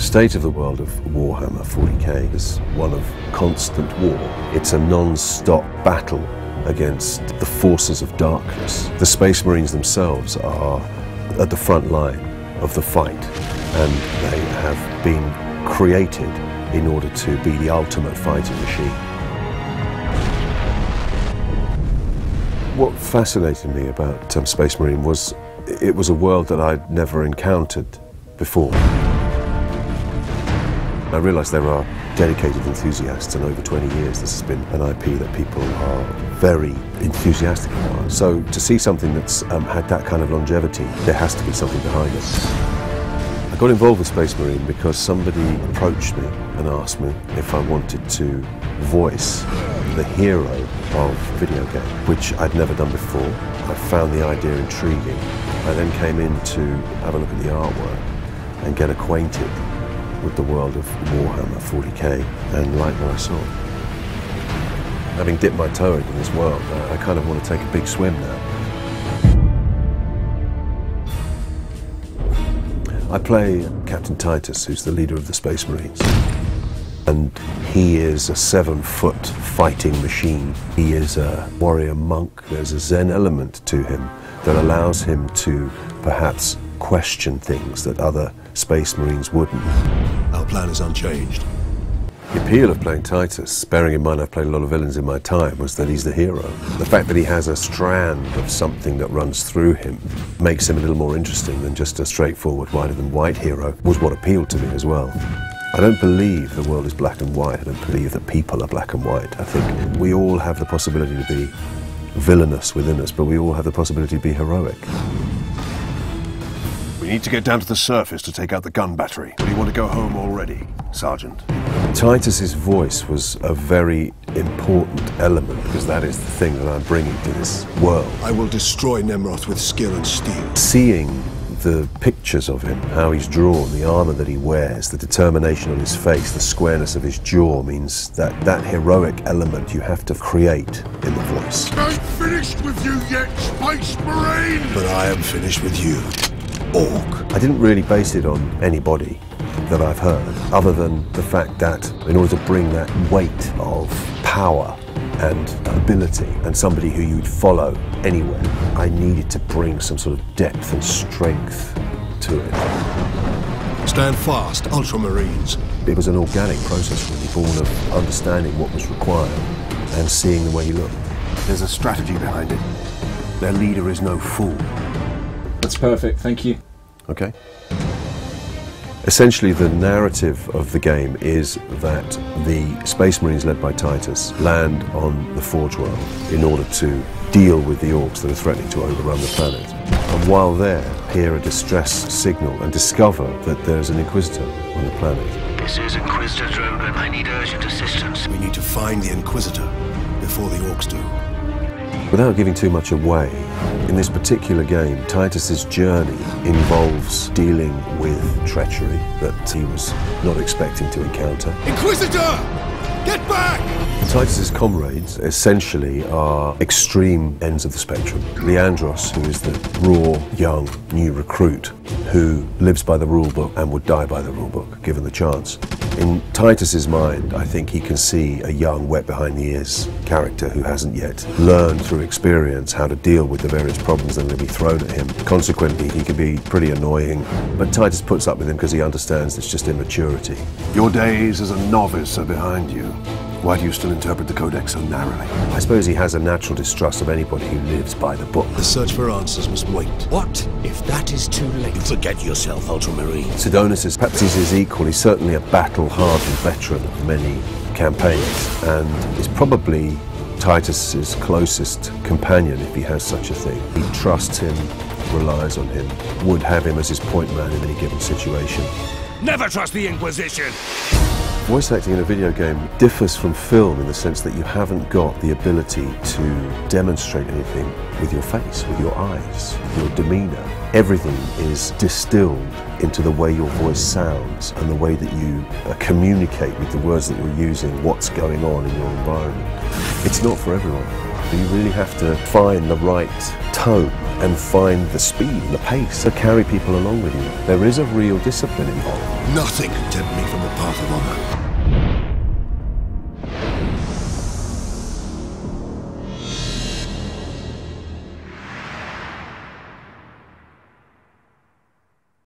state of the world of Warhammer 40k is one of constant war. It's a non-stop battle against the forces of darkness. The Space Marines themselves are at the front line of the fight, and they have been created in order to be the ultimate fighting machine. What fascinated me about Space Marine was it was a world that I'd never encountered before. I realised there are dedicated enthusiasts, and over 20 years this has been an IP that people are very enthusiastic about. So to see something that's had that kind of longevity, there has to be something behind it. I got involved with Space Marine because somebody approached me and asked me if I wanted to voice the hero of video game, which I'd never done before. I found the idea intriguing. I then came in to have a look at the artwork and get acquainted with the world of Warhammer 40k and like what I saw. Having dipped my toe into this world, I kind of want to take a big swim now. I play Captain Titus, who's the leader of the Space Marines. And he is a 7-foot fighting machine. He is a warrior monk. There's a Zen element to him that allows him to perhaps question things that other Space Marines wouldn't. Our plan is unchanged. The appeal of playing Titus, bearing in mind I've played a lot of villains in my time, was that he's the hero. The fact that he has a strand of something that runs through him makes him a little more interesting than just a straightforward whiter than white hero, was what appealed to me as well. I don't believe the world is black and white. I don't believe that people are black and white. I think we all have the possibility to be villainous within us, but we all have the possibility to be heroic. We need to get down to the surface to take out the gun battery. Do you want to go home already, Sergeant? Titus's voice was a very important element, because that is the thing that I'm bringing to this world. I will destroy Nemroth with skill and steel. Seeing the pictures of him, how he's drawn, the armor that he wears, the determination on his face, the squareness of his jaw, means that that heroic element you have to create in the voice. I'm finished with you yet, Space Marine! But I am finished with you, Orc. I didn't really base it on anybody that I've heard, other than the fact that in order to bring that weight of power and ability, and somebody who you'd follow anywhere, I needed to bring some sort of depth and strength to it. Stand fast, Ultramarines. It was an organic process, really, born of understanding what was required and seeing the way he looked. There's a strategy behind it. Their leader is no fool. That's perfect, thank you. Okay. Essentially, the narrative of the game is that the Space Marines led by Titus land on the Forge World in order to deal with the Orcs that are threatening to overrun the planet. And while there, hear a distress signal and discover that there's an Inquisitor on the planet. This is Inquisitor Drogan. I need urgent assistance. We need to find the Inquisitor before the Orcs do. Without giving too much away, in this particular game, Titus's journey involves dealing with treachery that he was not expecting to encounter. Inquisitor! Get back! Titus's comrades essentially are extreme ends of the spectrum. Leandros, who is the raw, young, new recruit who lives by the rulebook and would die by the rulebook, given the chance. In Titus's mind, I think he can see a young, wet behind the ears character who hasn't yet learned through experience how to deal with the various problems that are going to be thrown at him. Consequently, he can be pretty annoying, but Titus puts up with him because he understands it's just immaturity. Your days as a novice are behind you. Why do you still interpret the Codex so narrowly? I suppose he has a natural distrust of anybody who lives by the book. The search for answers must wait. What if that is too late? You forget yourself, Ultramarine. Sidonis is perhaps he's his equal. He's certainly a battle-hardened veteran of many campaigns, and is probably Titus's closest companion, if he has such a thing. He trusts him, relies on him, would have him as his point man in any given situation. Never trust the Inquisition! Voice acting in a video game differs from film in the sense that you haven't got the ability to demonstrate anything with your face, with your eyes, your demeanour. Everything is distilled into the way your voice sounds and the way that you communicate with the words that you're using, what's going on in your environment. It's not for everyone. You really have to find the right tone and find the speed and the pace to carry people along with you. There is a real discipline involved. Nothing can tempt me from the path of honor.